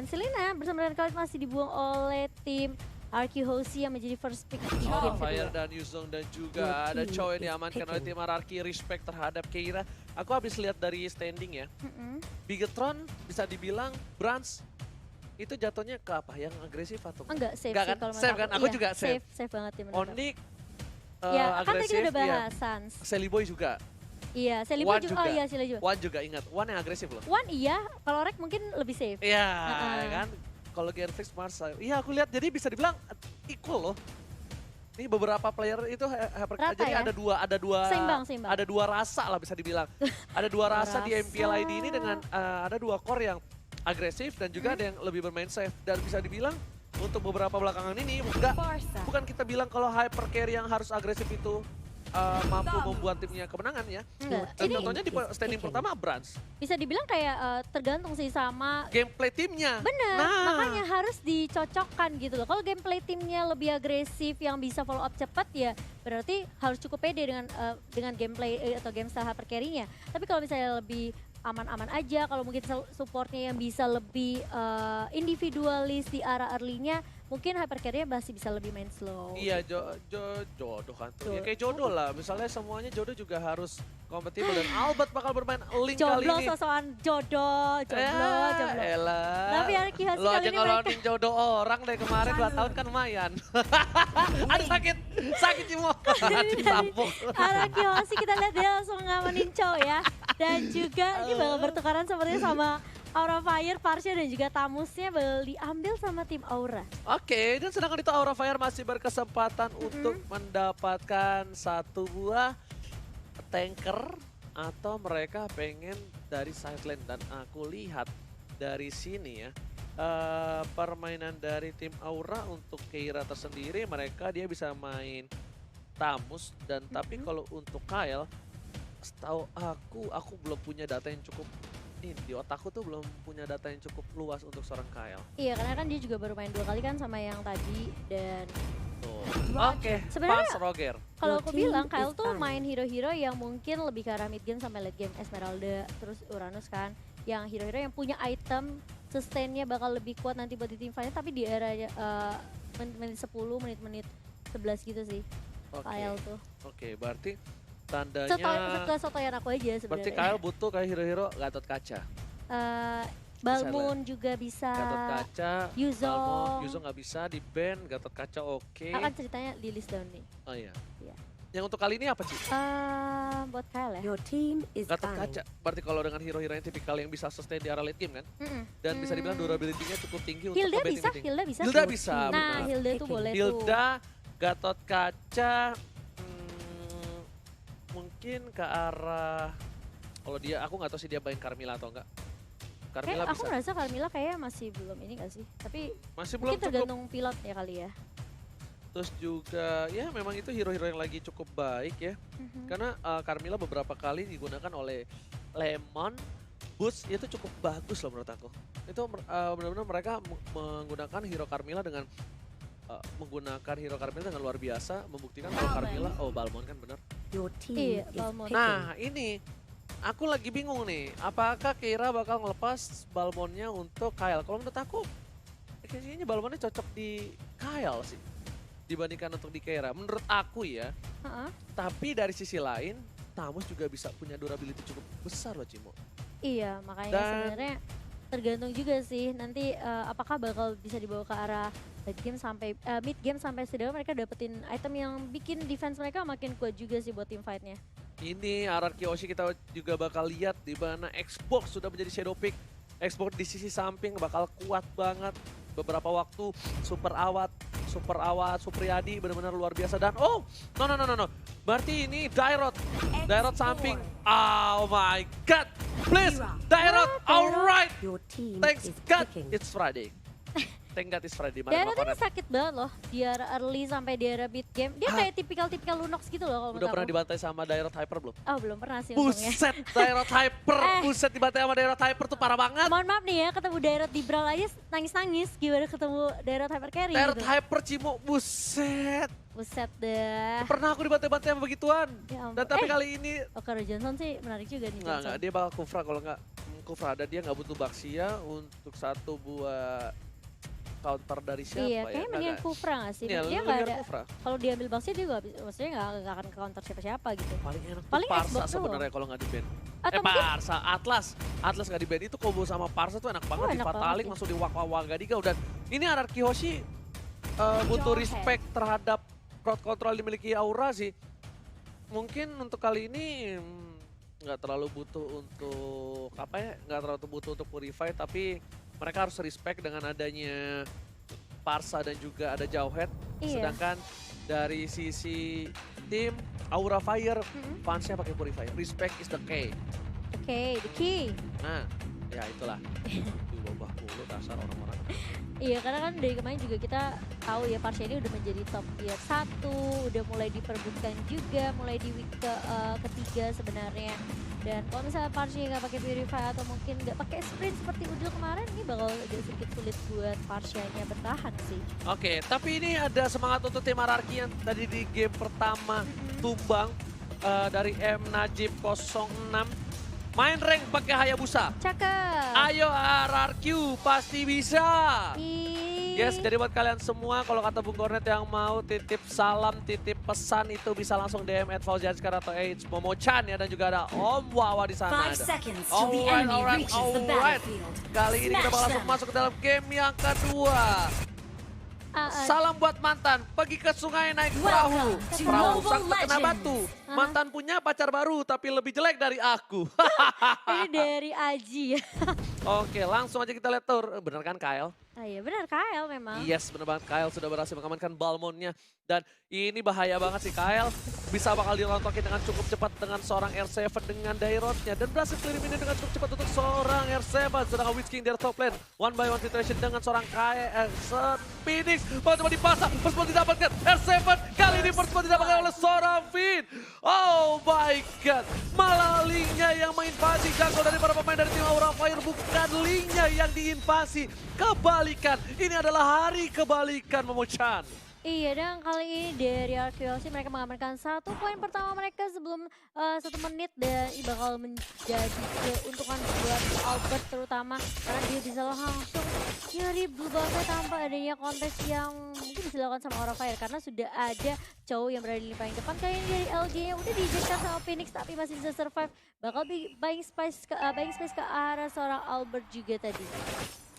Dan Selena bersama dengan Khalid masih dibuang oleh tim RRQ Hoshi yang menjadi first pick di game Fire kedua. dan Yuzong dan juga ada Chow yang diamankan oleh tim RRQ. Respect terhadap Keira. Aku habis lihat dari standing ya. Bigetron bisa dibilang Brans itu jatuhnya ke apa? Yang agresif atau Enggak, safe Enggak sih kan? kalau menurut Safe kan? Aku Iya, juga safe. Safe banget ya menurut aku. Onyx Ya, kan tadi kita agresif, udah iya. bahas Sans. Selly Boy juga. Iya, Selibo Wan juga. juga. Oh iya, Selibo juga. Wan juga ingat. Wan yang agresif loh. Wan iya, kalau Rek mungkin lebih safe. Iya Heeh. kan? Kalau Genflix Marsa. Iya aku lihat jadi bisa dibilang equal loh. Ini beberapa player itu Rata jadi ya? Seimbang. ada dua rasa lah bisa dibilang. Ada dua rasa di MPL ID ini dengan ada dua core yang agresif dan juga ada yang lebih bermain safe. Dan bisa dibilang untuk beberapa belakangan ini bukan kita bilang kalau hyper carry yang harus agresif itu mampu membuat timnya kemenangan ya. Enggak. Dan Ini contohnya di standing pertama Brans. bisa dibilang kayak tergantung sih sama Gameplay timnya. bener, Nah. makanya harus dicocokkan gitu loh. Kalau gameplay timnya lebih agresif yang bisa follow up cepat ya berarti harus cukup pede dengan gameplay atau game style hyper carry-nya. Tapi kalau misalnya lebih aman-aman aja, kalau mungkin supportnya yang bisa lebih individualis di arah early-nya, mungkin hyper carry-nya masih bisa lebih main slow. Iya, jodoh kan tuh. Ya kayak jodoh lah, misalnya semuanya jodoh juga harus kompatibel dan Albert bakal bermain Link kali Jomblo ini. sosokan jodoh. Elah. Tapi RRQ Hoshi Lo kali aja ini mereka ngolonin jodoh orang deh kemarin 2 tahun kan lumayan. Aduh sakit Cimo. Ditampuk. RRQ Hoshi kita lihat dia langsung ngamanin Chow ya. Dan juga ini bakal bertukaran sepertinya sama Aura Fire, Parsha dan juga Tamusnya bakal diambil sama tim Aura. Oke, dan sedangkan itu Aura Fire masih berkesempatan untuk mendapatkan satu buah tanker atau mereka pengen dari sideline dan aku lihat dari sini ya permainan dari tim Aura untuk Keira tersendiri mereka dia bisa main Tamus dan tapi kalau untuk Kyle setahu aku belum punya data yang cukup ini di otakku tuh belum punya data yang cukup luas untuk seorang Kyle. Iya karena kan dia juga baru main 2 kali kan sama yang tadi dan Tuh. Oke, Sebenarnya pas Roger. kalau aku Your team bilang is Kyle tuh fine. main hero-hero yang mungkin lebih ke arah mid game sampai late game Esmeralda terus Uranus kan. Yang hero-hero yang punya item sustainnya bakal lebih kuat nanti buat di team fight tapi di era menit 10, menit 11 gitu sih Oke. Kyle tuh. Oke, berarti tandanya Sesotoyan aku aja berarti sebenarnya. Kyle butuh kayak hero-hero Gatot Kaca. Balmoon juga bisa. Gatot Kaca, Yuzong. Balmond, Yuzong nggak bisa di ban, Gatot Kaca oke. Akan ceritanya di list down nih. Oh iya. Iya. Yang untuk kali ini apa sih? Buat Kyle ya. Your team is Gatot fine. Kaca. Berarti kalau dengan hero-hero yang tipikal yang bisa sustain di arah late game kan? Mm-mm. Dan bisa dibilang durability-nya cukup tinggi untuk Hilda combat bisa, meeting. Hilda bisa. Hilda bisa, Nah, benar. Hilda tuh boleh tuh. Hilda, Gatot Kaca, mungkin ke arah kalau dia aku nggak tahu sih dia main Carmilla atau enggak. Carmilla Kayak aku bisa. merasa Carmilla kayaknya masih belum ini gak sih? Tapi Masih belum mungkin cukup. tergantung pilot ya kali ya. Terus juga ya memang itu hero-hero yang lagi cukup baik ya. Karena Carmilla beberapa kali digunakan oleh Lemon. Boots itu cukup bagus loh menurut aku. Itu benar-benar mereka menggunakan hero Carmilla dengan luar biasa. Membuktikan kalau Carmilla, Balmond kan benar. Your team Iya, is Balmond. picking. Nah ini aku lagi bingung nih. Apakah Keira bakal ngelepas Balmondnya untuk Kyle? Kalau menurut aku kayaknya Balmondnya cocok di Kyle sih. Dibandingkan untuk di Keira. Menurut aku ya. Heeh. Tapi dari sisi lain, Tamus juga bisa punya durability cukup besar loh Cimo. Iya, makanya Dan- sebenarnya tergantung juga sih nanti apakah bakal bisa dibawa ke arah late game sampai mid game sampai setidaknya mereka dapetin item yang bikin defense mereka makin kuat juga sih buat team fight-nya. Ini RRQ Hoshi kita juga bakal lihat di mana Xbox sudah menjadi shadow pick. Xbox di sisi samping bakal kuat banget. Beberapa waktu Super Supriyadi benar-benar luar biasa dan no. Berarti ini Dairot samping. Oh my god. Please Dairot. Alright. Your team Thanks is God picking. it's Friday. Thank God it's Friday. Daerah ini sakit banget loh di era early sampai di era mid game. Dia kayak tipikal Lunox gitu loh kalau Udah menurut pernah aku. dibantai sama Dairot Hyper belum? Oh belum pernah sih untungnya. Buset, Dairot Hyper. Eh. Buset dibantai sama Dairot Hyper tuh parah banget. Mohon maaf nih ya ketemu Daerah di Brawl aja nangis-nangis. Gimana ketemu Daerah Hyper Carry Dairot gitu. Hyper Cimo, buset. Buset dah. Pernah aku dibantai-bantai sama begituan. Ya Dan ampun. tapi kali ini Okaro Johnson sih menarik juga nih enggak, Johnson. dia bakal Kufra kalau enggak Kufra ada dia nggak butuh Baxia untuk satu buah counter dari siapa Iya, ya? kayaknya mendingan Kufra nggak sih? Iya, Dia lebih nggak biar ada, Kufra. kalau diambil Baxi dia nggak bisa, maksudnya nggak akan ke counter siapa-siapa gitu. Paling enak tuh Paling Parsa Xbox doang. sebenarnya kalau nggak di ban. Atau mungkin Parsa, Atlas nggak di ban itu combo sama Parsa tuh enak banget, enak dipataling banget sih. langsung diwak-waga digau. Dan ini Anarchy Hoshi butuh respect terhadap crowd control dimiliki Aura sih. Mungkin untuk kali ini nggak terlalu butuh untuk apa ya, nggak terlalu butuh untuk purify, tapi mereka harus respect dengan adanya Parsa dan juga ada Jauhead. Iya. Sedangkan dari sisi tim Aura Fire, fansnya pakai purify. Respect is the key. Oke, the key. Nah, ya itulah. Babah mulu dasar orang-orang. Iya, karena kan dari kemarin juga kita tahu ya Parsha ini udah menjadi top tier 1, udah mulai diperebutkan juga, mulai di week ketiga sebenarnya. Dan kalau misalnya Parsha nggak pakai Purify atau mungkin nggak pakai sprint seperti Udil kemarin, ini bakal agak sedikit sulit buat Parsha-nya bertahan sih. Oke, tapi ini ada semangat untuk tim Ararki yang tadi di game pertama tumbang dari M Najib 06. Main rank pakai Hayabusa. Cakep. Ayo RRQ pasti bisa. Yes, Ih. jadi buat kalian semua kalau kata Bung Kornet yang mau titip salam, titip pesan itu bisa langsung DM @Fauzianskar atau Momo-chan ya, dan juga ada Om Wawa di sana. 5 seconds till the enemy reaches the battlefield. Kali ini kita bakal Smash langsung them. masuk ke dalam game yang kedua. Salam buat mantan, pergi ke sungai naik perahu. Welcome to Perahu Mobile sang terkena Legends. batu. Mantan punya pacar baru tapi lebih jelek dari aku. Ini dari Aji ya. Oke, langsung aja kita lihat tur. Bener kan Kyle? Ah, iya benar Kyle memang. Yes, bener banget. Kyle sudah berhasil mengamankan Balmonnya. Dan ini bahaya banget sih Kyle. Bisa bakal dirontokin dengan cukup cepat dengan seorang R7 dengan Dairotnya. Dan berhasil clear ini dengan cukup cepat untuk seorang R7. Sedangkan Witch King dari top lane. One by one situation dengan seorang Phoenix. Mau coba dipasang. First blood didapatkan. R7 kali ini first blood didapatkan oleh seorang Finn. Oh my god. Malah Lingnya yang menginvasi jungle dari para pemain dari tim Aura Fire. Bukan Lingnya yang diinvasi. Kebalikan. Ini adalah hari kebalikan Momo-chan. Iya, dan kali ini dari RQLC mereka mengamankan 1 poin pertama mereka sebelum 1 menit, dan ini bakal menjadi keuntungan buat Albert terutama karena dia bisa langsung nyari blue buff-nya tanpa adanya kontes yang mungkin bisa dilakukan sama Aura Fire karena sudah ada cowok yang berada di paling depan. Kali ini dari LG-nya udah diejekkan sama Phoenix tapi masih bisa survive, bakal buying space ke arah seorang Albert juga tadi.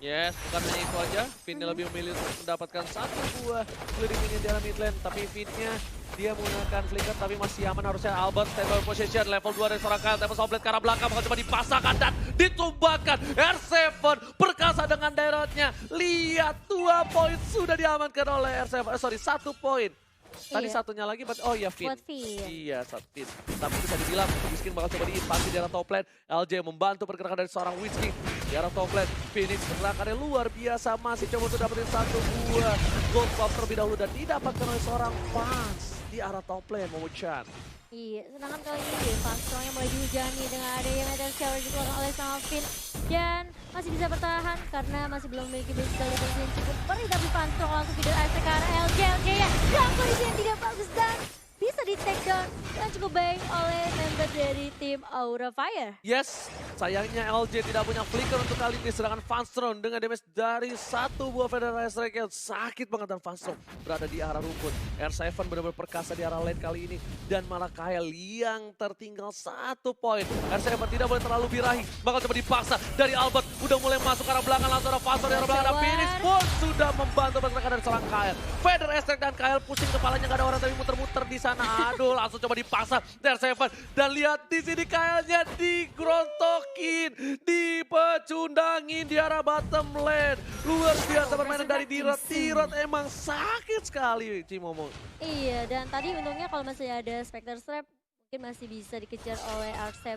Yes, bukan hanya itu aja. Finn lebih memilih untuk mendapatkan satu buah clearing minion di dalam mid lane. Tapi Finn-nya dia menggunakan flicker tapi masih aman. Harusnya Albert stable position level 2 dari seorang Kyle. Tempest Oblate ke arah belakang bakal coba dipasangkan dan ditumbangkan. R7 perkasa dengan daerahnya. Lihat 2 poin sudah diamankan oleh R7. Sorry, 1 poin. Tadi Iya. satunya lagi, oh iya Finn. Buat Finn. Iya, Finn. Tapi bisa dibilang Whisking bakal coba diinvasi di arah top lane. LJ membantu pergerakan dari seorang Whisking di arah top lane. Phoenix pergerakannya luar biasa, masih coba untuk dapetin satu buah gold buff terlebih dahulu dan didapatkan oleh seorang fans di arah top lane, Momo-chan. Iya, sedangkan kali ini Fanstrongnya mulai dihujani dengan ada yang ada shower dikeluarkan oleh sama Finn dan masih bisa bertahan karena masih belum memiliki basic defense yang cukup perih, tapi Fanstrong langsung feeder AST ke arah LJ ya dalam kondisi yang tidak bagus dan bisa di take down dan cukup baik oleh member dari tim Aura Fire. Yes, sayangnya LJ tidak punya flicker untuk kali ini, sedangkan Fanstrom dengan damage dari satu buah Federal Strike yang sakit banget, dan Fanstrom berada di arah rumput. R7 benar-benar perkasa di arah lane kali ini dan malah Kyle yang tertinggal 1 poin. R7 tidak boleh terlalu birahi, bakal coba dipaksa dari Albert, udah mulai masuk ke arah belakang, langsung ada Fanstrom di arah belakang, dan Phoenix pun sudah membantu pergerakan dari seorang Kyle. Federal Strike dan Kyle pusing kepalanya, gak ada orang tapi muter-muter di sana. Aduh, langsung coba dipaksa dari R7 dan lihat di sini Kyle-nya digrontokin, dipecundangin di arah bottom lane. Luar biasa permainan dari Dirot. Dirot emang sakit sekali, Cimomo. Iya, dan tadi untungnya kalau masih ada Spectre Strap mungkin masih bisa dikejar oleh R7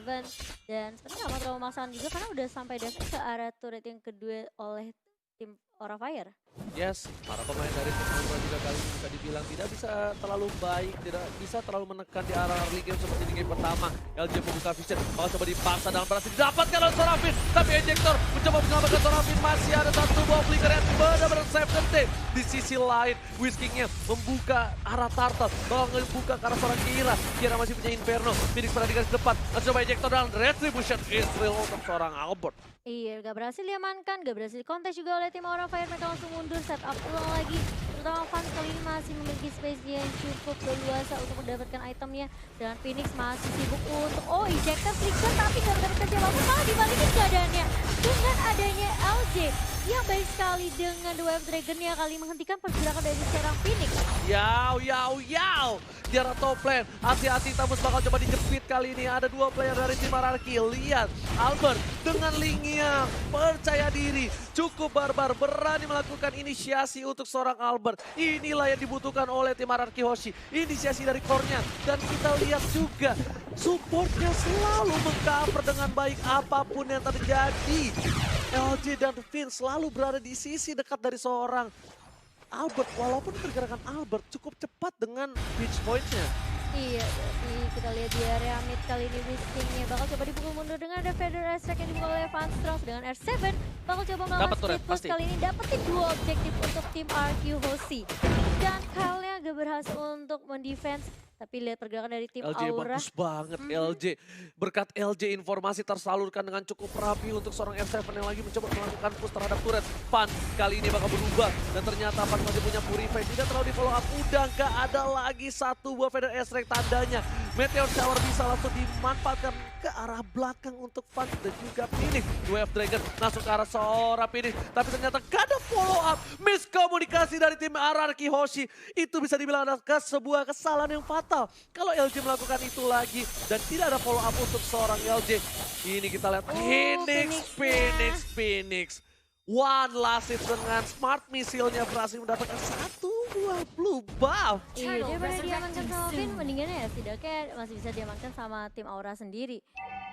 dan sebenarnya nggak mau terlalu memaksakan juga karena udah sampai damage ke arah turret yang kedua oleh tim Aura Fire. Yes, para pemain dari tim Aura juga kali ini bisa dibilang tidak bisa terlalu baik, tidak bisa terlalu menekan di arah early game seperti di game pertama. LJ membuka vision, mau coba dipaksa dan berhasil didapatkan oleh Sorafin. Tapi Ejector mencoba menyelamatkan Sorafin, masih ada satu ball flicker yang benar-benar save the day. Di sisi lain, Whiskingnya membuka arah Turtle, bakal membuka ke arah seorang Kira. Kira masih punya Inferno, Phoenix pada di garis depan. Langsung coba Ejector dan Retribution is real untuk seorang Albert. Iya, gak berhasil diamankan, gak berhasil kontes juga oleh tim Aura Fire. Mereka langsung mundur, setup ulang lagi. Terutama Fans kali ini masih memiliki space yang cukup leluasa untuk mendapatkan itemnya. Dan Phoenix masih sibuk untuk, ejector flicker tapi gak mendapatkan siapapun. Malah dibalikin keadaannya dengan adanya LJ. Yang baik sekali dengan The Wave Dragon-nya kali menghentikan pergerakan dari seorang Phoenix. Yaw. Di arah top lane, hati-hati Tamus bakal coba dijepit kali ini. Ada 2 player dari tim Ararki. Lihat, Albert dengan link yang percaya diri. Cukup barbar, berani melakukan inisiasi untuk seorang Albert. Inilah yang dibutuhkan oleh tim Ararki Hoshi. Inisiasi dari core-nya. Dan kita lihat juga, supportnya selalu mengcover dengan baik apapun yang terjadi. LJ dan Finn selalu berada di sisi dekat dari seorang Albert, walaupun pergerakan Albert cukup cepat dengan pitch point-nya. Iya, tapi kita lihat di area mid kali ini Whiskingnya bakal coba dipukul mundur dengan ada Feather Airstrike yang dibuka oleh Van Strong dengan R7. Bakal coba melawan split push kali ini, dapetin 2 objektif untuk tim RQ Hoshi. Dan Kyle-nya gak berhasil untuk mendefense. Tapi lihat pergerakan dari tim LJ Aura. bagus banget, LJ. Berkat LJ informasi tersalurkan dengan cukup rapi untuk seorang F7 yang lagi mencoba melakukan push terhadap turret. Pan kali ini bakal berubah. Dan ternyata Pan masih punya Purify. Tidak terlalu di follow up. Udah gak ada lagi satu buah Feather Airstrike tandanya. Meteor Shower bisa langsung dimanfaatkan ke arah belakang untuk Pan dan juga Phoenix. Wave Dragon masuk ke arah seorang Phoenix. Tapi ternyata gak ada follow up. Miskomunikasi dari tim Ararki Hoshi. Itu bisa dibilang adalah sebuah kesalahan yang fatal. Kalau LJ melakukan itu lagi dan tidak ada follow up untuk seorang LJ. Ini kita lihat Phoenix. One last hit dengan smart missile-nya berhasil mendapatkan satu buah blue buff. Iya, dia pernah diamankan sama Finn, mendingan ya setidaknya masih bisa diamankan sama tim Aura sendiri.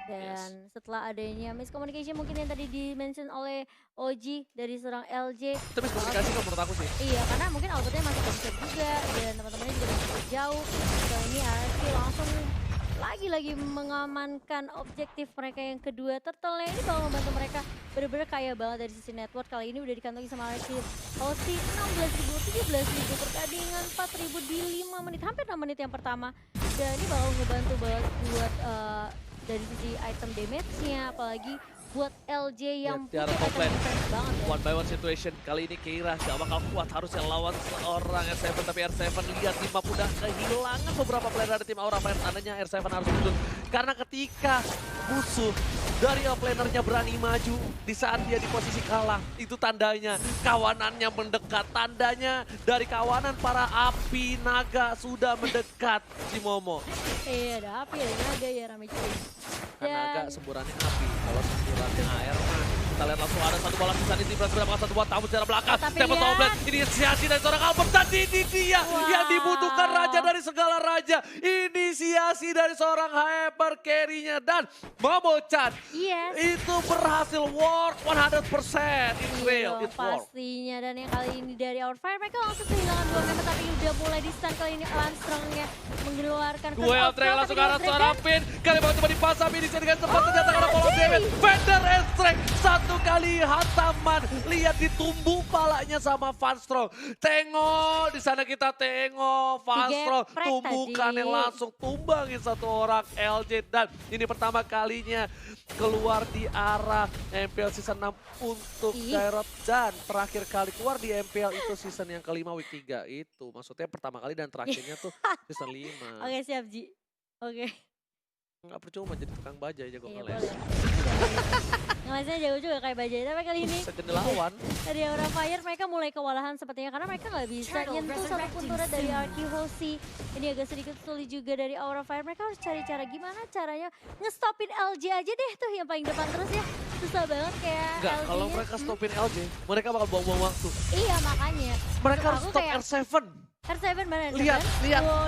Dan setelah adanya miscommunication mungkin yang tadi di-mention oleh OG dari seorang LJ. Itu miskomunikasi kalau menurut aku sih. Iya, karena mungkin Albertnya masih bisa juga dan teman-temannya juga masih jauh. Dan ini Arki langsung lagi-lagi mengamankan objektif mereka yang kedua. Turtle ini bakal membantu mereka bener-bener kaya banget dari sisi network. Kali ini udah dikantongi sama Arki Hoshi 16.000, 17.000 pertandingan 4.000 di 5 menit, hampir 6 menit yang pertama. Dan ini bakal ngebantu banget buat dari sisi item damage-nya, apalagi buat LJ yang punya item defense banget ya. One by one situation. Kali ini Keira gak bakal kuat harusnya lawan seorang R7. Tapi R7 lihat 5 udah kehilangan beberapa player dari tim Aura Fire. Tandanya R7 harus mundur. Karena ketika musuh dari offlanernya berani maju di saat dia di posisi kalah, itu tandanya kawanannya mendekat. Tandanya dari kawanan para api naga sudah mendekat si Momo. Iya, ada api, ada naga ya rame cuy. Naga semburannya api, kalau semburannya air mah. Kita lihat langsung ada satu bola sisa di tim berapa satu buat tamu secara belakang. Stephen Toblet, inisiasi dari seorang Albert. Dan ini dia yang dibutuhkan raja dari segala raja. Inisiasi dari seorang hyper carry-nya. Dan Momo Chan, itu berhasil work 100%. It's real, it's work. Pastinya, dan yang kali ini dari Our Fire, mereka langsung kehilangan 2 member. Tapi udah mulai di stun kali ini Armstrong-nya mengeluarkan. Wave Dragon langsung ke arah seorang Pin. Kali bakal coba dipasang inisiasi dengan cepat. Ternyata karena follow damage. Feather Airstrike satu kali hantaman. Lihat ditumbuh palanya sama Van Strong. Tengok, di sana kita tengok Van Strong. Tumbukannya langsung tumbangin satu orang LJ. Dan ini pertama kalinya keluar di arah MPL season 6 untuk Dairot. Dan terakhir kali keluar di MPL itu season yang kelima week 3. Itu maksudnya pertama kali dan terakhirnya tuh season 5. Oke, siap Ji. Oke. Nggak percuma jadi tukang bajai jago ngeles. Ngelesnya jauh juga kayak bajai. Tapi kali ini Sejendelawan. dari Aura Fire mereka mulai kewalahan sepertinya. Karena mereka nggak bisa nyentuh satupun turret dari RQ Hoshi. Ini agak sedikit sulit juga dari Aura Fire. Mereka harus cari cara gimana caranya ngestopin LJ aja deh tuh yang paling depan terus ya. Susah banget kayak Enggak, LJ-nya. kalau mereka stopin LJ, mereka bakal buang-buang waktu. Iya makanya. Mereka harus stop kayak R7. R7 mana? Lihat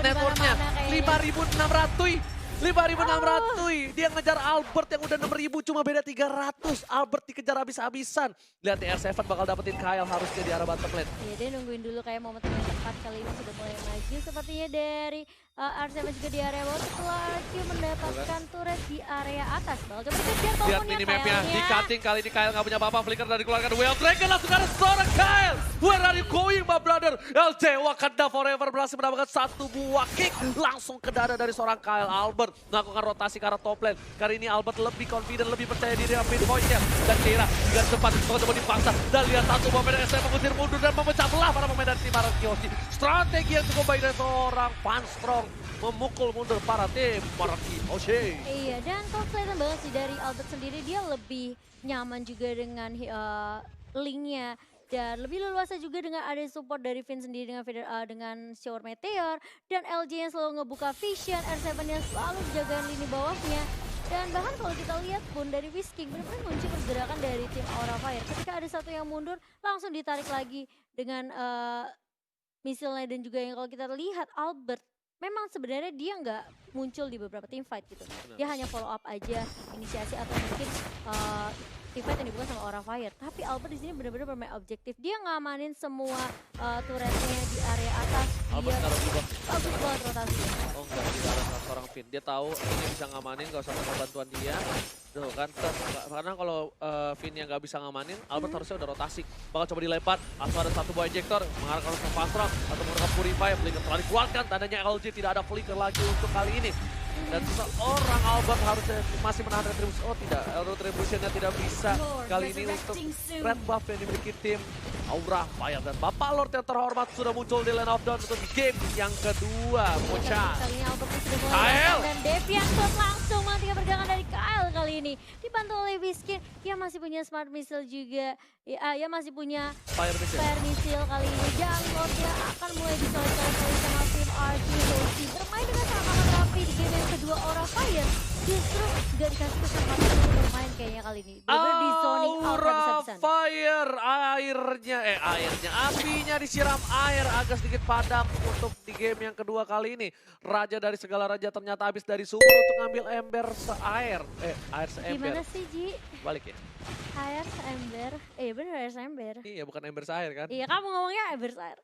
networknya 5.600. 5.600. Dia ngejar Albert yang udah 6.000 cuma beda 300. Albert dikejar habis-habisan. Lihat nih R7 bakal dapetin Kyle harusnya di arah bottom lane. Iya, dia nungguin dulu kayak momentum yang tepat kali ini sudah mulai maju. Sepertinya dari R7 juga di area bawah setelah RQ mendapatkan turret di area atas. Bakal coba dikejar Lihat kombonya minimapnya, di Kyle-nya. cutting kali ini Kyle nggak punya apa-apa. Flicker dari keluarga Wild Dragon langsung ada seorang Kyle. Where are you going my brother? LJ Wakanda Forever berhasil mendapatkan satu buah kick. Langsung ke dada dari seorang Kyle. Albert melakukan rotasi ke arah top lane. Kali ini Albert lebih confident, lebih percaya diri dengan pinpointnya. Dan Kira juga cepat coba dipaksa. Dan lihat satu pemain SM mengusir mundur dan memecah belah para pemain dari tim Arkeosi. Strategi yang cukup baik dari seorang Panstrong memukul mundur para tim Arkeosi. Iya, dan kalau kelihatan banget sih dari Albert sendiri dia lebih nyaman juga dengan linknya. Dan lebih leluasa juga dengan ada support dari Finn sendiri dengan Shower Meteor. Dan LJ yang selalu ngebuka vision, R7 yang selalu jaga lini bawahnya. Dan bahkan kalau kita lihat pun dari Whisking benar-benar kunci pergerakan dari tim Aura Fire. Ketika ada satu yang mundur langsung ditarik lagi dengan misilnya. Dan juga yang kalau kita lihat Albert memang sebenarnya dia nggak muncul di beberapa team fight gitu. Dia hanya follow up aja inisiasi atau mungkin team fight yang dibuka sama Aura Fire. Tapi Albert di sini benar-benar bermain objektif. Dia ngamanin semua turretnya di area atas. Albert Dia taruh di bawah. bagus banget rotasinya. Oh enggak, di arah seorang Finn. Dia tahu ini bisa ngamanin, gak usah minta bantuan dia. Tuh kan, karena kalau Finn yang gak bisa ngamanin, Albert harusnya udah rotasi. Bakal coba dilempar, langsung ada satu buah ejector, mengarahkan ke Panstrong atau menggunakan Purify, Flicker telah dikeluarkan, tandanya LG tidak ada Flicker lagi untuk kali ini. Dan seorang Albert harusnya masih menahan retribusi. Oh tidak, retribusinya tidak bisa kali ini untuk red buff yang dimiliki tim Aura Fire. Dan Bapak Lord yang terhormat sudah muncul di Land of Dawn untuk game yang kedua. Bocah. Kali ini Albert sudah mulai Kyle. datang dan Deviant Shot langsung menghentikan pergerakan dari Kyle kali ini. Dibantu oleh Whiskin, dia masih punya Smart Missile juga. Ya masih punya Fire Missile. Fire Missile kali ini. Dan Lordnya akan mulai disolid-solid sama tim Arkeosi. Bermain dengan sangat rapi di game yang kedua Aura Fire. Justru gak dikasih kesempatan untuk bermain kayaknya kali ini. Bener-bener di zoning out Aura habis-habisan. Fire, apinya disiram air agak sedikit padam untuk di game yang kedua kali ini. Raja dari segala raja ternyata habis dari sumur untuk ngambil ember air seember. Gimana sih Ji? Balik ya? Air seember. Bener air seember. Iya bukan ember air kan? Iya kamu ngomongnya ember air.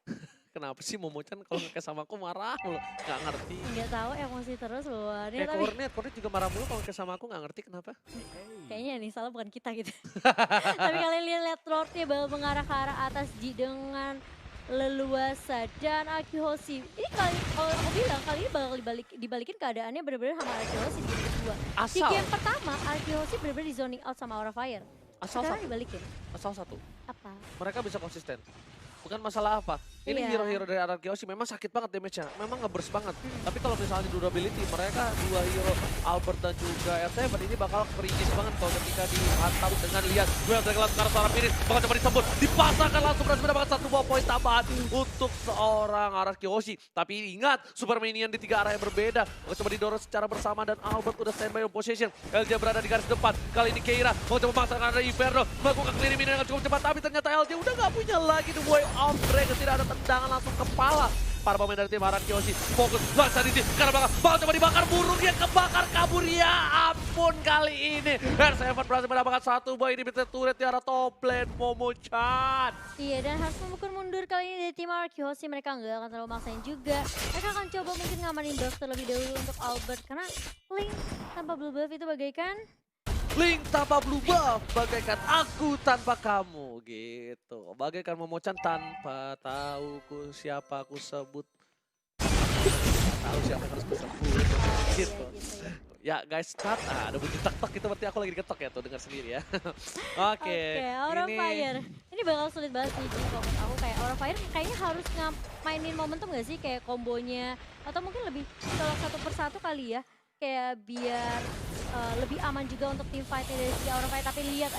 Kenapa sih Momo-chan kalau ngekes sama aku marah mulu? Gak ngerti. Nggak tahu emosi terus loh. Kayak Kornet juga marah mulu kalau ngekes sama aku gak ngerti kenapa. Kayaknya nih salah bukan kita gitu. Tapi kalian lihat Lordnya bakal mengarah ke arah atas dengan leluasa. Dan Arkeosi, ini kali kalau aku bilang kali ini bakal dibalikin keadaannya benar-benar sama Arkeosi di game kedua. Di game pertama Arkeosi benar-benar di zoning out sama Aura Fire. Sekarang dibalikin. Asal satu, Apa? mereka bisa konsisten. Bukan masalah apa. Ini Iya. hero-hero dari Arkeosi memang sakit banget damage-nya. Memang ngeburst banget. Tapi kalau misalnya durability, mereka dua hero Albert dan juga R7 ini bakal keringis banget kalau ketika dihantam dengan lihat duel dari langsung karena seorang Pirin. Bakal coba disebut, dipasangkan langsung berhasil mendapatkan satu buah poin tambahan untuk seorang Arkeosi. Tapi ingat, super minion di tiga arah yang berbeda. Bakal coba didorong secara bersama dan Albert udah standby on position. LJ berada di garis depan. Kali ini Keira mau coba memaksakan ada Inferno. Melakukan clearing minion dengan cukup cepat. Tapi ternyata LJ udah gak punya lagi the way of Dragon. Tidak ada tendangan langsung kepala. Para pemain dari tim Arkeosi fokus langsung di karena bakal coba dibakar, burungnya kebakar kabur. Ya ampun kali ini R7 berhasil mendapatkan satu buah ini bisa turret di arah top lane Momo-chan. Iya, dan harus memukul mundur kali ini dari tim Arkeosi. Mereka nggak akan terlalu maksain juga. Mereka akan coba mungkin ngamanin buff terlebih dahulu untuk Albert. Karena Link tanpa blue buff itu bagaikan Link tanpa blue buff, bagaikan aku tanpa kamu gitu. Bagaikan Momo-chan tanpa tahu siapa aku sebut. Tahu siapa yang harus kusebut gitu. Ya guys, cut. Ada bunyi tek-tek itu berarti aku lagi diketok ya tuh, dengar sendiri ya. Oke, Aura Fire. Ini bakal sulit banget sih di fokus aku kayak Aura Fire kayaknya harus mainin momentum gak sih kayak kombonya atau mungkin lebih kalau satu persatu kali ya. Kayak biar lebih aman juga untuk tim fight dari si Aura Fire. Tapi lihat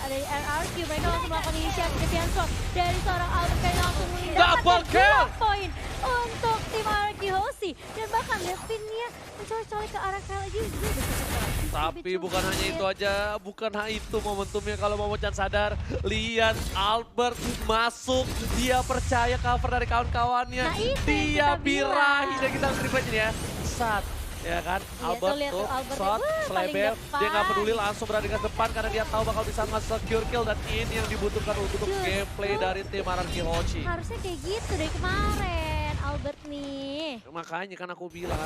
dari RRQ mereka langsung melakukan inisiatif Deviant Shot dari seorang Albert kayak langsung mendapatkan 2 poin untuk tim Arkeosi. Dan bahkan Devinnya mencolek-colek ke arah Kyle aja juga udah cukup. Tapi bukan hanya itu aja, bukan hanya itu momentumnya kalau Momo-chan sadar. Lihat Albert masuk, dia percaya cover dari kawan-kawannya. Nah, itu dia yang kita birahi bilang. dan kita harus replay ya. Saat Ya kan, Iya, Albert tuh lihat tuh, tuh Albert shot, paling selebel, depan. dia nggak peduli langsung berada di depan karena dia tahu bakal bisa nge-secure kill dan ini yang dibutuhkan untuk Justru gameplay dari tim Ararki Hoshi. Harusnya kayak gitu dari kemarin Albert nih. Makanya kan aku bilang,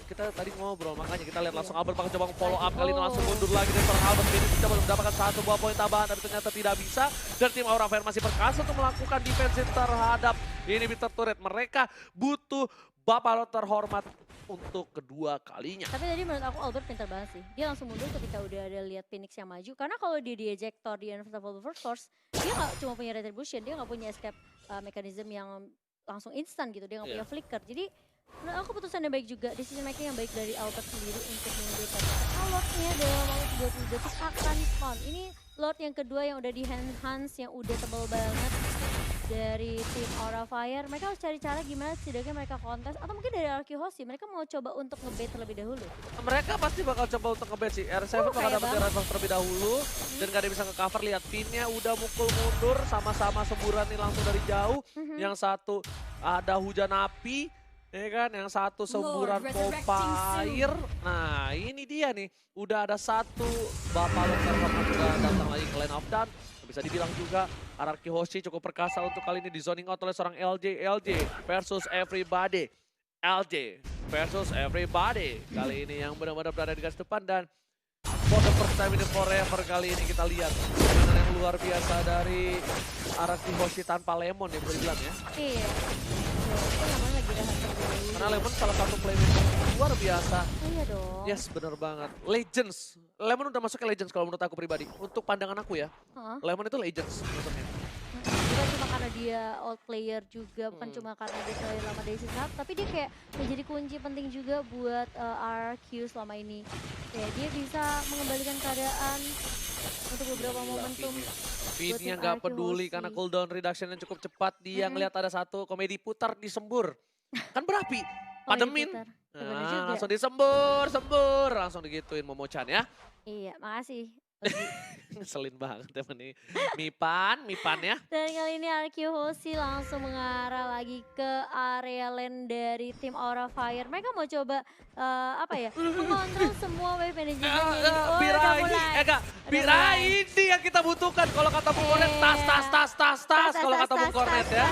kita tadi ngobrol, makanya kita lihat langsung Iya. Albert bakal coba follow up Lagi. kali ini langsung mundur lagi dari seorang Albert. Ini bisa mendapatkan satu buah poin tambahan tapi ternyata tidak bisa. Dan tim Aura Fire masih berkasa untuk melakukan defensive terhadap ini Bitter Turret. Mereka butuh Bapak terhormat untuk kedua kalinya. Tapi tadi menurut aku Albert pintar banget sih. Dia langsung mundur ketika udah ada lihat Phoenix yang maju. Karena kalau dia di ejector di Inevitable First Force, dia nggak cuma punya retribution, dia nggak punya escape mechanism yang langsung instan gitu. Dia nggak punya flicker. Jadi menurut aku keputusan yang baik juga, decision making yang baik dari Albert sendiri untuk mengundurkan. Karena Lordnya dalam waktu 20 detik akan spawn. Ini Lord yang kedua yang udah di enhance, yang udah tebal banget dari tim Aura Fire. Mereka harus cari cara gimana setidaknya mereka kontes. Atau mungkin dari Ararki Hoshi, mereka mau coba untuk ngebait terlebih dahulu. Mereka pasti bakal coba untuk nge-bet sih. R7 bakal kayak dapetin banget. red buff terlebih dahulu. Dan gak ada yang bisa nge-cover. Lihat pinnya udah mukul mundur. Sama-sama semburan nih langsung dari jauh. Yang satu ada hujan api. Ya kan, yang satu semburan Lord pompa resurrecting air. Nah ini dia nih. Udah ada satu Bapak Lokar udah datang lagi ke line of down. Bisa dibilang juga Ararki Hoshi cukup perkasa untuk kali ini di zoning out oleh seorang LJ versus everybody. LJ versus everybody. Kali ini yang benar-benar berada di garis depan dan for the first time in forever kali ini kita lihat permainan yang luar biasa dari Ararki Hoshi tanpa Lemon ya bisa dibilang ya. Iya. Itu namanya lagi rehat terlebih dahulu. Karena Lemon salah satu playmaker luar biasa. Oh iya dong. Yes bener banget. Legends. Lemon udah masuk ke Legends kalau menurut aku pribadi. Untuk pandangan aku ya. Heeh. Lemon itu Legends maksudnya. Bukan cuma karena dia old player juga, bukan cuma karena dia terlalu lama dari season up, tapi dia kayak menjadi kunci penting juga buat RQ selama ini. Kayak dia bisa mengembalikan keadaan untuk beberapa momentum. Feednya tim nggak RQ peduli Hoshi. karena cooldown reduction yang cukup cepat. Dia ngeliat ada satu komedi putar disembur. Kan berapi. Oh, Pademin. diputar. Ya, bener Nah, juga. langsung sembur. Langsung digituin Momochan ya. Iya, makasih. Ngeselin banget temen ini. Mipan ya. Dan kali ini RQ Hoshi langsung mengarah lagi ke area lane dari tim Aura Fire. Mereka mau coba mengontrol semua wave manajemen. Oh, Bira udah ini, mulai. Bira ini yang kita butuhkan. Kalau kata Bung Kornet, tas. Kalau kata Bung Kornet ya.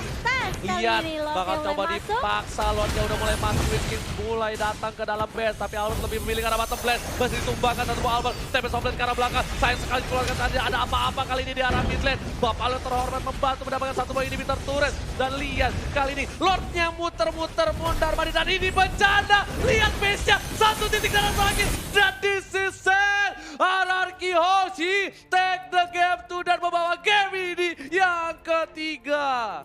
Lihat, bakal coba dipaksa. Lordnya udah mulai masuk, Winskin mulai datang ke dalam base. Tapi Albert lebih memilih ke arah bottom blade. Masih ditumbangkan satu buah Albert. Tempest of blade ke arah belakang. Sayang sekali keluarga tadi ada apa-apa kali ini di arah mid lane. Bapak Albert terhormat membantu mendapatkan satu buah inhibitor turret. Dan lihat, kali ini Lordnya muter-muter mundar mandir. Dan ini bencana. Lihat base-nya, satu titik darah lagi. Dan this is it. Ararki Hoshi take the game 2 dan membawa game ini yang ketiga.